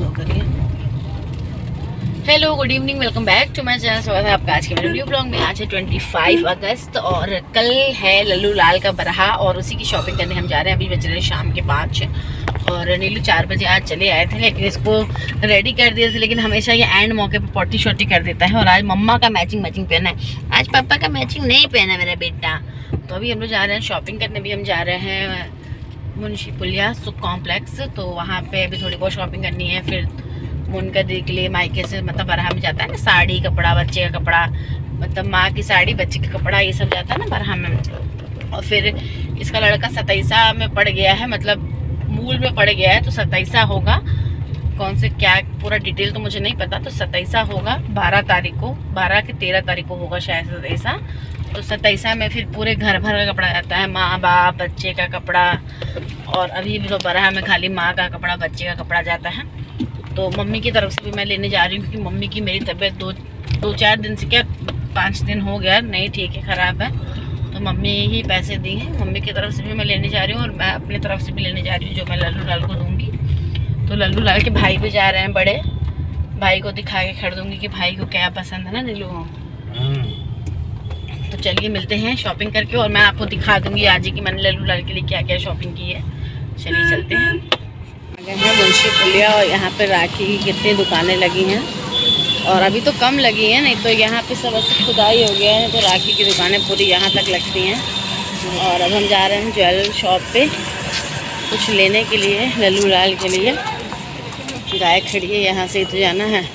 Slow करिए। Hello, good evening, welcome back to my channel. स्वागत है आपका आज के मेरे न्यू ब्लॉग में। आज है 25 अगस्त और कल है लल्लू लाल का बरहा और उसी की शॉपिंग करने हम जा रहे हैं। अभी बज रहे हैं शाम के 5 और नीलू 4 बजे आज चले आए थे, लेकिन इसको रेडी कर दिए थे। लेकिन हमेशा ये एंड मौके पर पॉटी शॉटी कर देता है और आज मम्मा का मैचिंग पहना है, आज पापा का मैचिंग नहीं पहना मेरा बेटा। तो अभी हम लोग जा रहे हैं शॉपिंग करने। भी हम जा रहे हैं मुंशी पुलिया सुख कॉम्प्लेक्स, तो वहाँ पे अभी थोड़ी बहुत शॉपिंग करनी है। फिर मुनका दी के लिए मायके से मतलब बरहा में जाता है ना, साड़ी कपड़ा, बच्चे का कपड़ा, मतलब माँ की साड़ी, बच्चे का कपड़ा, ये सब जाता है ना बरहा में। और फिर इसका लड़का 27 में पड़ गया है, मतलब मूल में पड़ गया है, तो 27 होगा। कौन से क्या पूरा डिटेल तो मुझे नहीं पता, तो 27 होगा 12 तारीख को, 12 की 13 तारीख को होगा शायद 27। तो 27 में फिर पूरे घर भर का कपड़ा आता है, माँ बाप बच्चे का कपड़ा। और अभी भी तो बरहा में खाली माँ का कपड़ा, बच्चे का कपड़ा जाता है। तो मम्मी की तरफ से भी मैं लेने जा रही हूँ, क्योंकि मम्मी की मेरी तबीयत दो चार दिन से, क्या 5 दिन हो गया नहीं ठीक है, ख़राब है। तो मम्मी ही पैसे दी हैं, मम्मी की तरफ से भी मैं लेने जा रही हूँ और मैं अपनी तरफ से भी लेने जा रही हूँ, जो मैं लल्लू लाल को दूँगी। तो लल्लू लाल के भाई भी जा रहे हैं, बड़े भाई को दिखा के खरीदूँगी कि भाई को क्या पसंद है ना नीलू। तो चलिए मिलते हैं शॉपिंग करके और मैं आपको दिखा दूँगी आज ही कि मैंने लल्लू लाल के लिए क्या क्या शॉपिंग की है। चलिए चलते हैं। आगे हैं मुंशी पुलिया और यहाँ पे राखी की कितनी दुकानें लगी हैं, और अभी तो कम लगी हैं, नहीं तो यहाँ पे सब ऐसे खुदाई हो गया है, तो राखी की दुकानें पूरी यहाँ तक लगती हैं। और अब हम जा रहे हैं ज्वेलर शॉप पे कुछ लेने के लिए, लल्लू लाल के लिए। गाय खड़ी है, यहाँ से तो जाना है।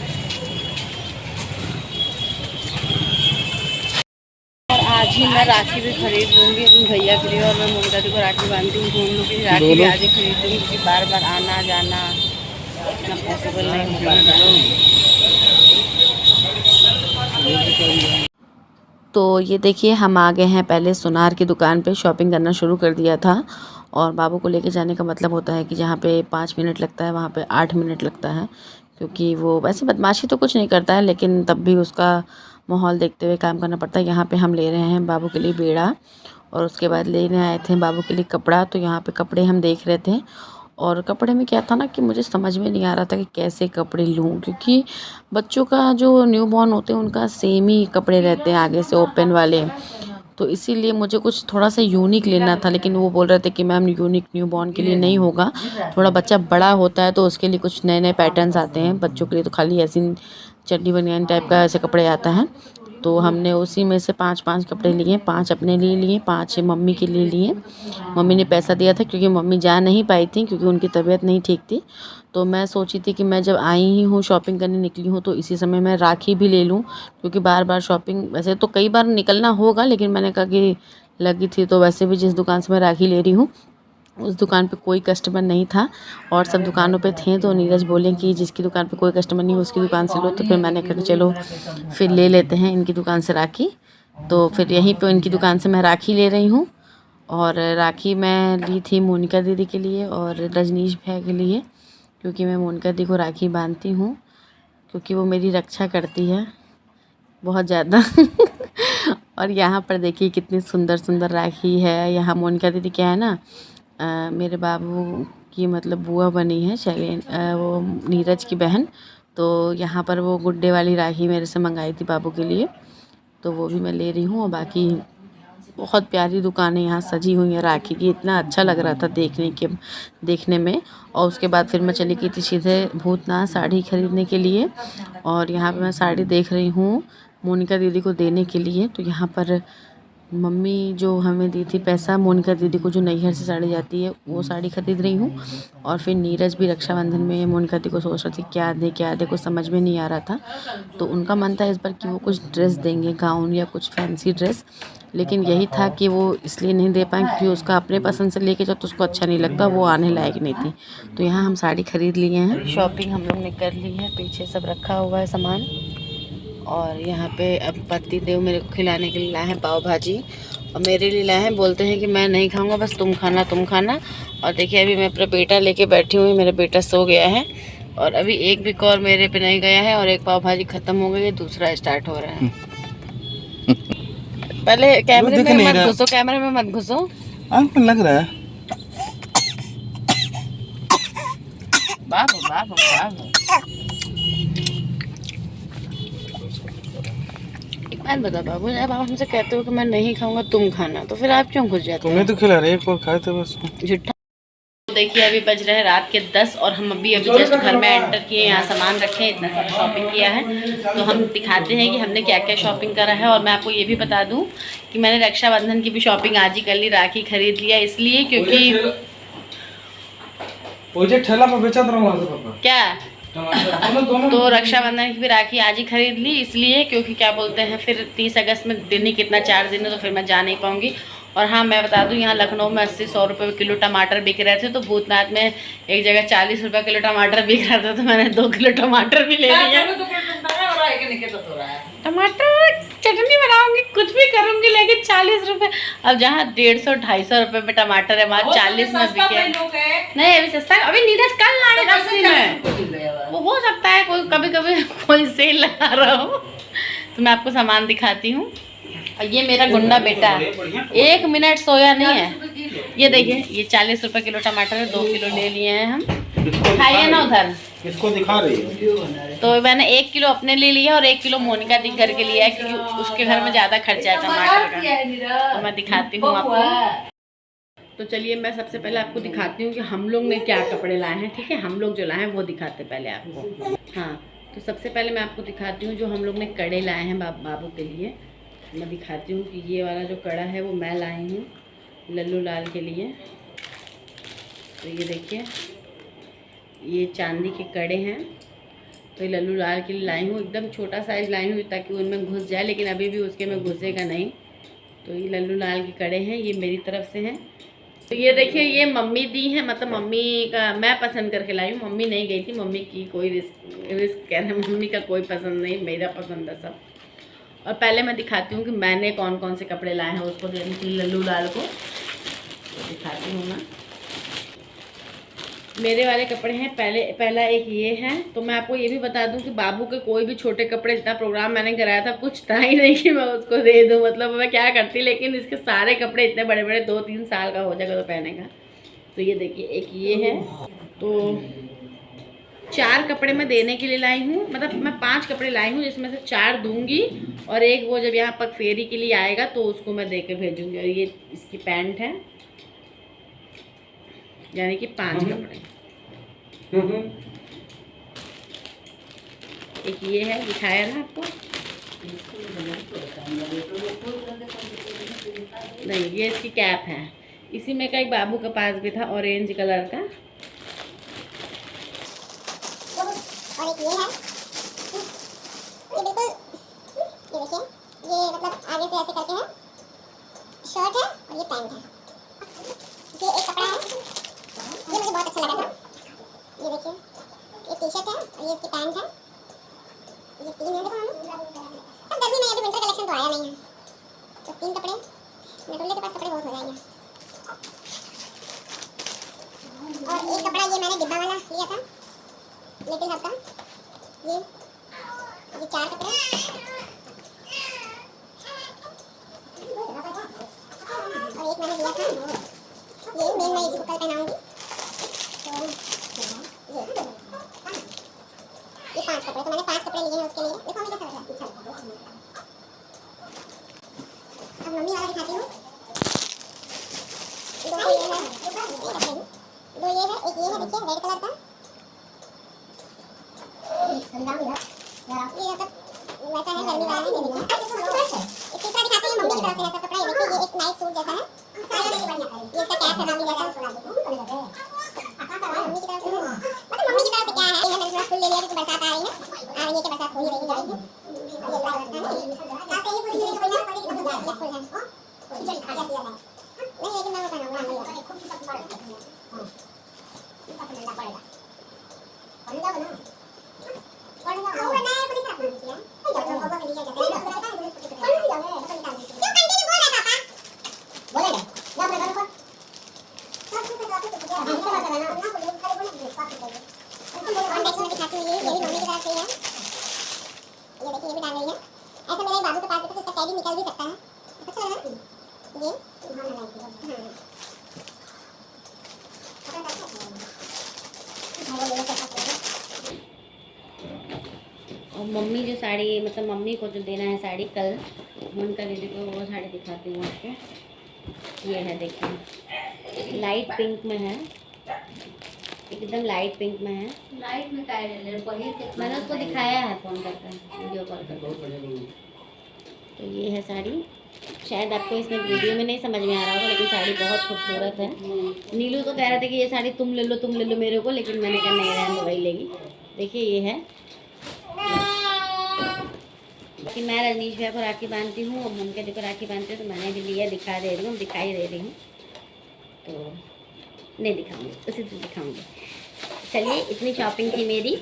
और आज ही मैं राखी भी खरीद लूँगी अपने भैया के लिए, और मैं मुंडा को राखी बांधती हूँ, दोनों की राखी भी आज ही खरीद लूँगी, क्योंकि बार बार आना जाना इतना पॉसिबल नहीं हो पाता है। तो ये देखिए हम आ गए हैं, पहले सुनार की दुकान पे शॉपिंग करना शुरू कर दिया था। और बाबू को लेके जाने का मतलब होता है कि जहाँ पे 5 मिनट लगता है वहाँ पे 8 मिनट लगता है, क्योंकि वो वैसे बदमाशी तो कुछ नहीं करता है, लेकिन तब भी उसका माहौल देखते हुए काम करना पड़ता है। यहाँ पे हम ले रहे हैं बाबू के लिए बेड़ा, और उसके बाद लेने आए थे बाबू के लिए कपड़ा। तो यहाँ पे कपड़े हम देख रहे थे, और कपड़े में क्या था ना कि मुझे समझ में नहीं आ रहा था कि कैसे कपड़े लूँ, क्योंकि बच्चों का जो न्यू बॉर्न होते हैं उनका सेम ही कपड़े रहते हैं आगे से ओपन वाले, तो इसीलिए मुझे कुछ थोड़ा सा यूनिक लेना था। लेकिन वो बोल रहे थे कि मैम यूनिक न्यू बॉर्न के लिए नहीं होगा, थोड़ा बच्चा बड़ा होता है तो उसके लिए कुछ नए नए पैटर्न्स आते हैं, बच्चों के लिए तो खाली ऐसी चड्डी बनियान टाइप का ऐसे कपड़े आता है। तो हमने उसी में से 5 कपड़े लिए, 5 अपने लिए लिए, 5 मम्मी के लिए लिए। मम्मी ने पैसा दिया था, क्योंकि मम्मी जा नहीं पाई थी, क्योंकि उनकी तबीयत नहीं ठीक थी। तो मैं सोची थी कि मैं जब आई ही हूँ शॉपिंग करने निकली हूँ, तो इसी समय मैं राखी भी ले लूँ, क्योंकि बार बार शॉपिंग, वैसे तो कई बार निकलना होगा, लेकिन मैंने कहा कि लगी थी तो वैसे भी जिस दुकान से मैं राखी ले रही हूँ उस दुकान पे कोई कस्टमर नहीं था, और सब दुकानों पे थे। तो नीरज बोले कि जिसकी दुकान पे कोई कस्टमर नहीं हो उसकी दुकान से लो, तो फिर मैंने कहा चलो फिर ले लेते हैं इनकी दुकान से राखी। तो फिर यहीं पे इनकी दुकान से मैं राखी ले रही हूँ। और राखी मैं ली थी मोनिका दीदी के लिए और रजनीश भैया के लिए, क्योंकि मैं मोनिका दीदी को राखी बांधती हूँ, क्योंकि वो मेरी रक्षा करती है बहुत ज़्यादा। और यहाँ पर देखिए कितनी सुंदर सुंदर राखी है। यहाँ मोनिका दीदी क्या है ना, मेरे बाबू की मतलब बुआ बनी है शैलेन, वो नीरज की बहन। तो यहाँ पर वो गुड्डे वाली राखी मेरे से मंगाई थी बाबू के लिए, तो वो भी मैं ले रही हूँ। और बाकी बहुत प्यारी दुकानें यहाँ सजी हुई हैं राखी की, इतना अच्छा लग रहा था देखने में। और उसके बाद फिर मैं चली गई थी सीधे भूतनाथ साड़ी खरीदने के लिए, और यहाँ पे मैं साड़ी देख रही हूँ मोनिका दीदी को देने के लिए। तो यहाँ पर मम्मी जो हमें दी थी पैसा, मोनिका दीदी को जो नैहर से साड़ी जाती है वो साड़ी खरीद रही हूँ। और फिर नीरज भी रक्षाबंधन में मोनिका दीदी को सोच रही थी क्या दे कुछ समझ में नहीं आ रहा था। तो उनका मन था इस बार कि वो कुछ ड्रेस देंगे, गाउन या कुछ फैंसी ड्रेस, लेकिन यही था कि वो इसलिए नहीं दे पाए क्योंकि उसका अपने पसंद से लेके जाओ तो उसको अच्छा नहीं लगता, वो आने लायक नहीं थी। तो यहाँ हम साड़ी खरीद लिए हैं, शॉपिंग हम लोग ने कर ली है, पीछे सब रखा हुआ है सामान। और यहाँ पे अब पति देव मेरे को खिलाने के लिए लाए हैं पाव भाजी, और मेरे लिए लाए हैं, बोलते हैं कि मैं नहीं खाऊंगा, बस तुम खाना। और देखिए अभी मैं अपना बेटा लेके बैठी हुई, मेरा बेटा सो गया है, और अभी एक भी कॉल मेरे पे नहीं गया है, और एक पाव भाजी ख़त्म हो गई है, दूसरा स्टार्ट हो रहा है। पहले कैमरे में मत घुसो, कैमरे में मत घुसो, आंख पे लग रहा है। बाबू बाबू बाबू। एक बात बता बाबू, जब आप हमसे कहते हो कि मैं नहीं खाऊंगा तुम खाना, तो फिर आप क्यों खुश जाते हो? तुम्हें तो खिला रहे, एक और खाए थे बस। झूठा। देखिए अभी बज रहे हैं रात के 10 और हम अभी जस्ट घर में एंटर किए, यहाँ सामान रखे, इतना सारा शॉपिंग किया है। तो हम दिखाते हैं कि हमने क्या क्या शॉपिंग करा है। और मैं आपको ये भी बता दूं कि मैंने रक्षाबंधन की भी शॉपिंग आज ही कर ली, राखी खरीद लिया इसलिए क्योंकि ठेला पर बेचा था क्या तो रक्षाबंधन की भी राखी आज ही खरीद ली इसलिए क्योंकि क्या बोलते हैं फिर 30 अगस्त में दिन ही कितना 4 दिन है, तो फिर मैं जा नहीं पाऊँगी। और हाँ मैं बता दूं यहाँ लखनऊ में 80-100 रुपये किलो टमाटर बिक रहे थे, तो भूतनाथ में एक जगह 40 रुपये किलो टमाटर बिक रहा था, तो मैंने 2 किलो टमाटर भी ले लिया। टमाटर चटनी बनाऊंगी, कुछ भी करूंगी, लेकिन 40 रुपये। अब जहाँ 150-250 रुपये में टमाटर है वहाँ 40 में बिके। नहीं अभी सस्ता, अभी नीरज कल लाएगा 80 में। वो हो सकता है कोई कभी कभी कोई सेल लगा रहा हो। तो मैं आपको सामान दिखाती हूँ। और ये मेरा गुंडा बेटा है, 1 मिनट सोया नहीं है। ये देखिए ये 40 रुपये किलो टमाटर है, 2 किलो ले लिए हैं हम। खाइए ना उधर, किसको दिखा रही है? तो मैंने 1 किलो अपने लिए लिया और 1 किलो मोनिका दी करके लिया है, क्योंकि उसके घर में ज़्यादा खर्चा है टमाटर का। तो मैं दिखाती हूँ आपको। तो चलिए मैं सबसे पहले आपको दिखाती हूँ कि हम लोग ने क्या कपड़े लाए हैं। ठीक है, हम लोग जो लाए हैं वो दिखाते पहले आपको। हाँ तो सबसे पहले मैं आपको दिखाती हूँ जो हम लोग ने कड़े लाए हैं बाबू के लिए। मैं दिखाती हूँ कि ये वाला जो कड़ा है वो मैं लाई हूँ लल्लू लाल के लिए। तो ये देखिए ये चांदी के कड़े हैं, तो ये लल्लू लाल के लिए लाई हूँ। एकदम छोटा साइज़ लाई हूँ ताकि उनमें घुस जाए, लेकिन अभी भी उसके में घुसेगा नहीं। तो ये लल्लू लाल के कड़े हैं, ये मेरी तरफ से हैं। तो ये देखिए ये मम्मी दी है, मतलब मम्मी का मैं पसंद करके लाई हूँ। मम्मी नहीं गई थी, मम्मी की कोई रिस्क कह रहे हैं, मम्मी का कोई पसंद नहीं, मेरा पसंद है सब। और पहले मैं दिखाती हूँ कि मैंने कौन कौन से कपड़े लाए हैं उसको देने के लिए लल्लू लाल को। तो दिखाती हूँ मैं, मेरे वाले कपड़े हैं। पहला एक ये है। तो मैं आपको ये भी बता दूं कि बाबू के कोई भी छोटे कपड़े, जितना प्रोग्राम मैंने कराया था कुछ था ही नहीं कि मैं उसको दे दूं, मतलब मैं क्या करती, लेकिन इसके सारे कपड़े इतने बड़े बड़े 2-3 साल का हो जाएगा तो पहने का। तो ये देखिए एक ये है। तो 4 कपड़े मैं देने के लिए लाई हूँ, मतलब मैं 5 कपड़े लाई हूँ जिसमें से 4 दूंगी और एक वो जब यहाँ पर फेरी के लिए आएगा तो उसको मैं दे के भेजूँगी। और ये इसकी पैंट है, यानी कि 5 कपड़े। एक ये है, दिखाया ना आपको, नहीं ये इसकी कैप है। इसी में का एक बाबू के पास भी था ऑरेंज कलर का। और एक ये है, ये बिल्कुल ये देखिए, ये मतलब आगे से ऐसे करके है, शर्ट है और ये पैंट है। ये एक कपड़ा है, ये मुझे बहुत अच्छा लगा था। ये देखिए ये टी शर्ट है और ये इसकी पैंट है। ये 3 है, देखो अब गर्मी में अभी विंटर कलेक्शन तो आया नहीं है, तो 3 कपड़े नटुल्ले के पास कपड़े बहुत हो जाएंगे। और एक कपड़ा ये मैंने डिब्बा वाला लिया था लिटिल हब का, ये 4 कपड़े। और एक मैंने लिया था ये मेन, मैं इसी को कल पहनाऊंगी। ये 5 कपड़े, तो मैंने 5 कपड़े लिए हैं उसके लिए। देखो मुझे कैसा लग रहा है। अब मम्मी वाला दिखाती हूँ। 2 ये है, 2 ये है, एक ये है देखिए रेड कलर का। ये मतलब वैसा है, गर्मी वाला है। ये देखिए एक तीसरा दिखाते हैं मम्मी की तरफ से ऐसा कपड़ा। ये देखिए ये एक नाइट सूट जैसा है, ये इसका कैप है मम्मी जैसा। मम्मी की तरफ से, मतलब मम्मी की तरफ से क्या है, ये मैंने थोड़ा फुल ले लिया क्योंकि बरसात आ रही है और ये के बरसात हो ही रही है। ये लाल रखना है, आते ही पूरी चीज पहना पड़ेगी तो ये फुल है। नहीं लेकिन मैं पहनाऊंगा नहीं, खूब सा पड़ जाएगा, हां ये पसंद पड़ेगा, पड़ेगा ना, पड़ेगा वो नया पूरी तरह नहीं किया है, जो बाबा के लिए जाते हैं क्यों कंटिन्यू बोल रहा पापा, बोलेगा ना अपने घर पर सब कुछ करवा के तो क्या हम क्या करना ना, बोले करे बोले पापा बोले। और नेक्स्ट मैं दिखाती हूँ, ये भी मम्मी की तरफ से है। ये देखिए ये भी डाल रही है। ऐसा मेरे बाबू के पास है तो इसका टैग भी निकल भी सकता है। अच्छा लगा ये हां लाइक हां और मम्मी जो साड़ी मतलब मम्मी को जो देना है साड़ी कल, उनका दीदी को वो साड़ी दिखाती हूँ आपको। ये है देखिए, लाइट पिंक में है, एकदम लाइट पिंक में है। लाइट में क्या मैंने उसको दिखाया है फ़ोन करके, वीडियो कॉल करके। तो ये है साड़ी, शायद आपको इसमें वीडियो में नहीं समझ में आ रहा होगा, लेकिन साड़ी बहुत खूबसूरत है। नीलू तो कह रहे थे कि ये साड़ी तुम ले लो मेरे को, लेकिन मैंने कहा नहीं, रहने दो, वही लेगी। देखिए ये है कि मैं रजनीश भैया को राखी बांधती हूँ और मुमके दी को राखी बांधती हूँ, तो मैंने भी लिया, दिखाई दे रही हूँ, तो नहीं दिखाऊंगी, उसी दिन दिखाऊंगी। चलिए, इतनी शॉपिंग थी मेरी,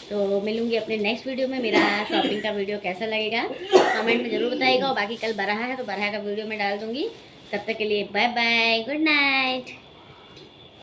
तो मिलूंगी अपने नेक्स्ट वीडियो में। मेरा शॉपिंग का वीडियो कैसा लगेगा कमेंट में ज़रूर बताइएगा, और बाकी कल बरहा है तो बरहा का वीडियो मैं डाल दूँगी। तब तक के लिए बाय बाय, गुड नाइट।